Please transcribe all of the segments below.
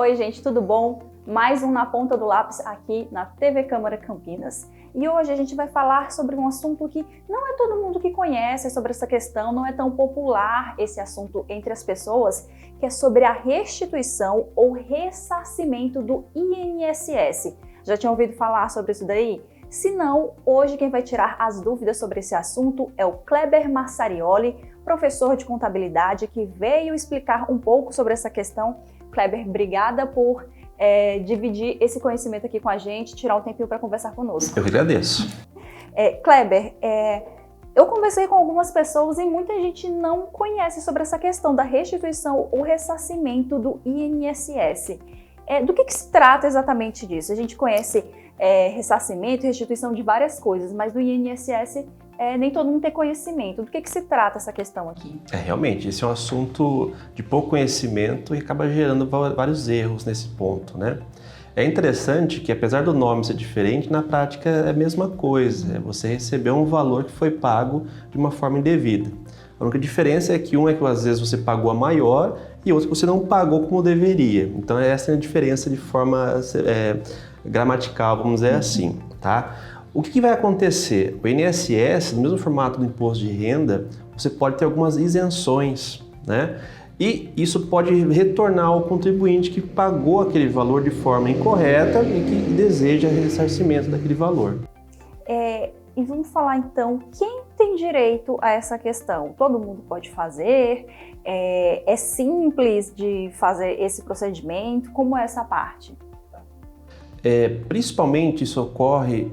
Oi, gente, tudo bom? Mais um Na Ponta do Lápis aqui na TV Câmara Campinas. E hoje a gente vai falar sobre um assunto que não é todo mundo que conhece sobre essa questão, não é tão popular esse assunto entre as pessoas, que é sobre a restituição ou ressarcimento do INSS. Já tinha ouvido falar sobre isso daí? Se não, hoje quem vai tirar as dúvidas sobre esse assunto é o Kleber Massarioli, professor de contabilidade, que veio explicar um pouco sobre essa questão. Kleber, obrigada por dividir esse conhecimento aqui com a gente, tirar um tempinho para conversar conosco. Eu que agradeço. Kleber, eu conversei com algumas pessoas e muita gente não conhece sobre essa questão da restituição ou ressarcimento do INSS. Do que se trata exatamente disso? A gente conhece ressarcimento e restituição de várias coisas, mas do INSS nem todo mundo tem conhecimento. Do que se trata essa questão aqui? Realmente, esse é um assunto de pouco conhecimento e acaba gerando vários erros nesse ponto, né? É interessante que, apesar do nome ser diferente, na prática é a mesma coisa. É você receber um valor que foi pago de uma forma indevida. A única diferença é que um é que às vezes você pagou a maior e outro que você não pagou como deveria. Então essa é a diferença de forma gramatical, vamos dizer assim, tá? O que vai acontecer? O INSS, no mesmo formato do imposto de renda, você pode ter algumas isenções, né? E isso pode retornar ao contribuinte que pagou aquele valor de forma incorreta e que deseja ressarcimento daquele valor. E vamos falar então, quem tem direito a essa questão? Todo mundo pode fazer? É simples de fazer esse procedimento? Como é essa parte? Principalmente isso ocorre,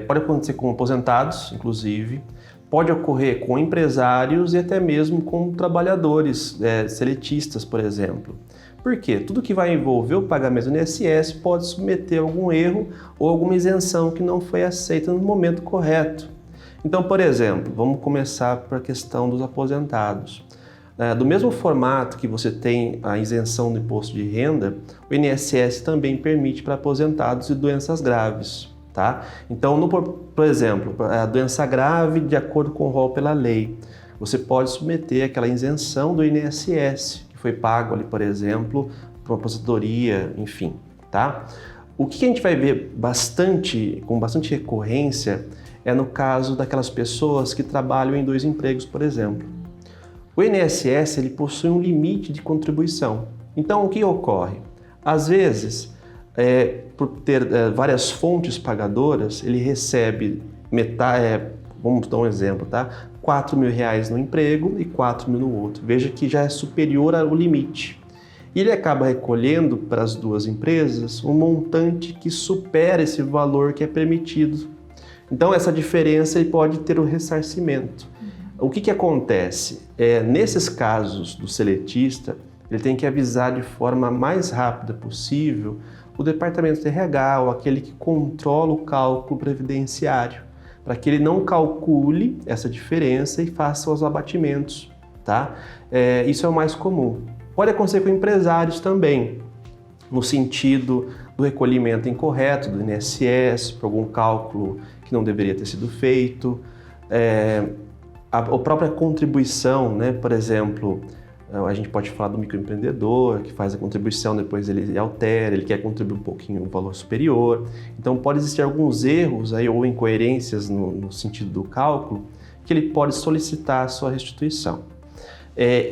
pode acontecer com aposentados, inclusive, pode ocorrer com empresários e até mesmo com trabalhadores seletistas, por exemplo. Por quê? Tudo que vai envolver o pagamento do INSS pode submeter a algum erro ou alguma isenção que não foi aceita no momento correto. Então, por exemplo, vamos começar para a questão dos aposentados. Do mesmo formato que você tem a isenção do imposto de renda, o INSS também permite para aposentados e doenças graves, tá? Então, por exemplo, a doença grave, de acordo com o rol pela lei, você pode submeter aquela isenção do INSS, que foi pago ali, por exemplo, para uma aposentadoria, enfim, tá? O que a gente vai ver com bastante recorrência é no caso daquelas pessoas que trabalham em 2 empregos, por exemplo. O INSS ele possui um limite de contribuição. Então, o que ocorre? Às vezes, por ter várias fontes pagadoras, ele recebe metade, vamos dar um exemplo, tá? R$4.000 no emprego e R$4.000 no outro. Veja que já é superior ao limite. E ele acaba recolhendo para as 2 empresas um montante que supera esse valor que é permitido. Então, essa diferença ele pode ter o ressarcimento. O que acontece? Nesses casos do seletista, ele tem que avisar de forma mais rápida possível o departamento de RH ou aquele que controla o cálculo previdenciário, para que ele não calcule essa diferença e faça os abatimentos, tá? Isso é o mais comum. Pode acontecer com empresários também, no sentido do recolhimento incorreto do INSS, por algum cálculo que não deveria ter sido feito, a própria contribuição, né? Por exemplo, a gente pode falar do microempreendedor que faz a contribuição, depois ele altera, ele quer contribuir um pouquinho um valor superior. Então pode existir alguns erros aí, ou incoerências no sentido do cálculo que ele pode solicitar a sua restituição.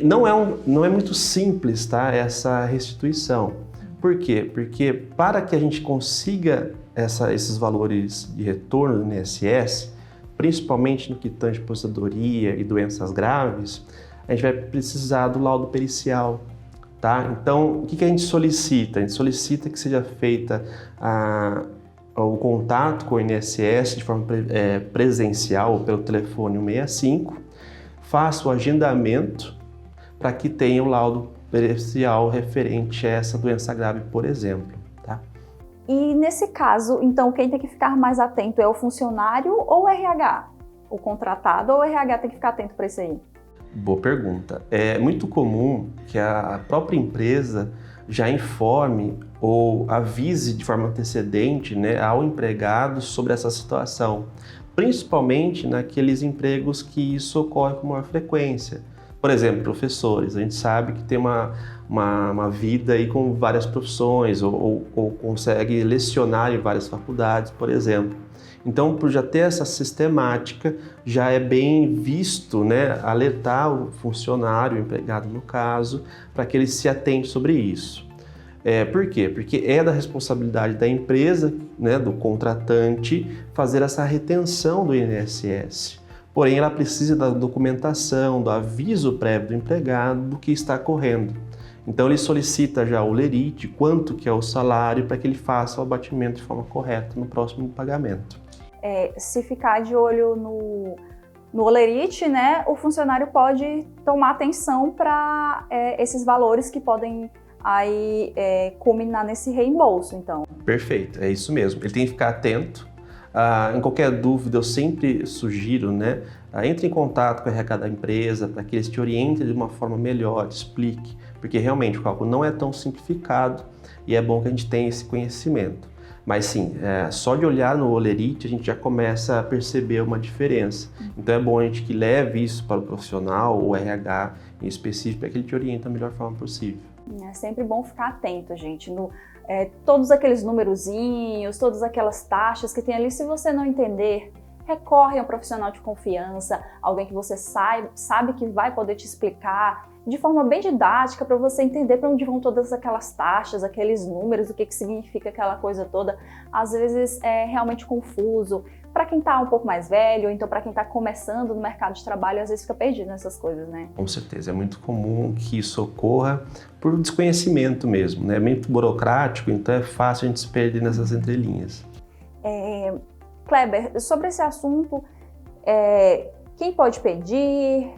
Não é muito simples, tá, essa restituição. Por quê? Porque para que a gente consiga esses valores de retorno do INSS, principalmente no que tange aposentadoria e doenças graves, a gente vai precisar do laudo pericial, tá? Então, o que a gente solicita? A gente solicita que seja feita o contato com o INSS de forma presencial ou pelo telefone 165, faça o agendamento para que tenha o laudo pericial referente a essa doença grave, por exemplo, tá? E nesse caso, então, quem tem que ficar mais atento é o funcionário ou o RH? O contratado ou o RH tem que ficar atento para isso aí? Boa pergunta. É muito comum que a própria empresa já informe ou avise de forma antecedente, né, ao empregado sobre essa situação, principalmente naqueles empregos que isso ocorre com maior frequência. Por exemplo, professores, a gente sabe que tem uma vida aí com várias profissões ou consegue lecionar em várias faculdades, por exemplo. Então, por já ter essa sistemática, já é bem visto, né, alertar o funcionário, o empregado no caso, para que ele se atente sobre isso. Por quê? Porque é da responsabilidade da empresa, né, do contratante, fazer essa retenção do INSS. Porém, ela precisa da documentação, do aviso prévio do empregado do que está correndo. Então, ele solicita já o lerite, quanto que é o salário, para que ele faça o abatimento de forma correta no próximo pagamento. Se ficar de olho no olerite, né, o funcionário pode tomar atenção para esses valores que podem aí culminar nesse reembolso, então. Perfeito, é isso mesmo. Ele tem que ficar atento. Em qualquer dúvida, eu sempre sugiro, né, entre em contato com o RH da empresa para que eles te orientem de uma forma melhor, te explique, porque realmente o cálculo não é tão simplificado e é bom que a gente tenha esse conhecimento. Mas sim, só de olhar no olerite a gente já começa a perceber uma diferença. Então é bom a gente que leve isso para o profissional, o RH em específico, para que ele te oriente da melhor forma possível. É sempre bom ficar atento, gente, todos aqueles numerozinhos, todas aquelas taxas que tem ali, se você não entender, recorre a um profissional de confiança, alguém que você sabe que vai poder te explicar de forma bem didática para você entender para onde vão todas aquelas taxas, aqueles números, o que significa aquela coisa toda. Às vezes é realmente confuso. Para quem está um pouco mais velho, ou então para quem está começando no mercado de trabalho, às vezes fica perdido nessas coisas, né? Com certeza, é muito comum que isso ocorra por desconhecimento mesmo, né? É muito burocrático, então é fácil a gente se perder nessas entrelinhas. Kleber, sobre esse assunto, quem pode pedir,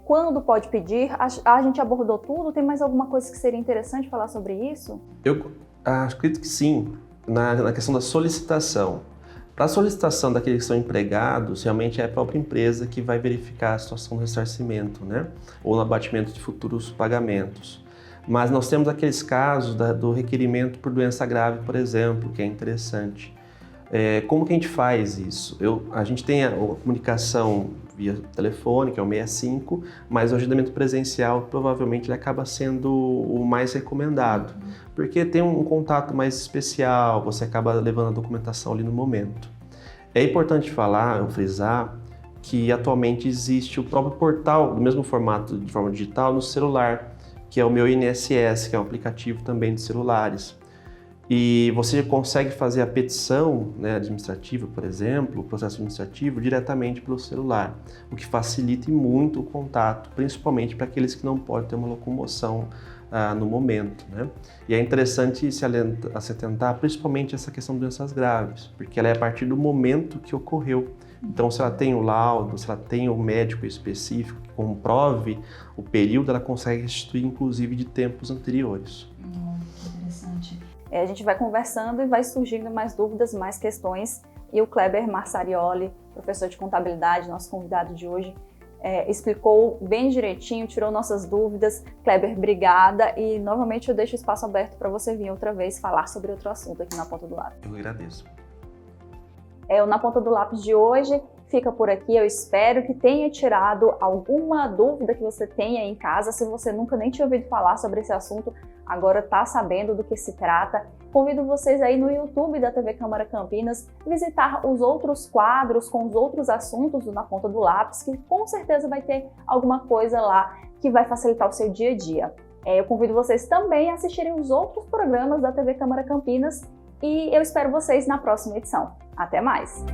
quando pode pedir, a gente abordou tudo, tem mais alguma coisa que seria interessante falar sobre isso? Eu acredito que sim, na questão da solicitação. Para a solicitação daqueles que são empregados, realmente é a própria empresa que vai verificar a situação do ressarcimento, né? Ou no abatimento de futuros pagamentos. Mas nós temos aqueles casos do requerimento por doença grave, por exemplo, que é interessante. Como que a gente faz isso? A gente tem a comunicação via telefone, que é o 65, mas o agendamento presencial provavelmente ele acaba sendo o mais recomendado, porque tem um contato mais especial, você acaba levando a documentação ali no momento. É importante falar, frisar, que atualmente existe o próprio portal, do mesmo formato, de forma digital, no celular, que é o Meu INSS, que é um aplicativo também de celulares. E você consegue fazer a petição, né, administrativa, por exemplo, o processo administrativo, diretamente pelo celular, o que facilita muito o contato, principalmente para aqueles que não podem ter uma locomoção no momento, né? E é interessante se atentar principalmente a essa questão de doenças graves, porque ela é a partir do momento que ocorreu. Então, se ela tem o laudo, se ela tem o médico específico que comprove o período, ela consegue restituir, inclusive, de tempos anteriores. Que interessante. A gente vai conversando e vai surgindo mais dúvidas, mais questões. E o Kleber Marsarioli, professor de contabilidade, nosso convidado de hoje, explicou bem direitinho, tirou nossas dúvidas. Kleber, obrigada. E novamente eu deixo o espaço aberto para você vir outra vez falar sobre outro assunto aqui na Ponta do Lápis. Eu agradeço. O Na Ponta do Lápis de hoje fica por aqui. Eu espero que tenha tirado alguma dúvida que você tenha em casa. Se você nunca nem tinha ouvido falar sobre esse assunto, agora está sabendo do que se trata. Convido vocês aí no YouTube da TV Câmara Campinas visitar os outros quadros com os outros assuntos do Na Ponta do Lápis, que com certeza vai ter alguma coisa lá que vai facilitar o seu dia a dia. Eu convido vocês também a assistirem os outros programas da TV Câmara Campinas e eu espero vocês na próxima edição. Até mais!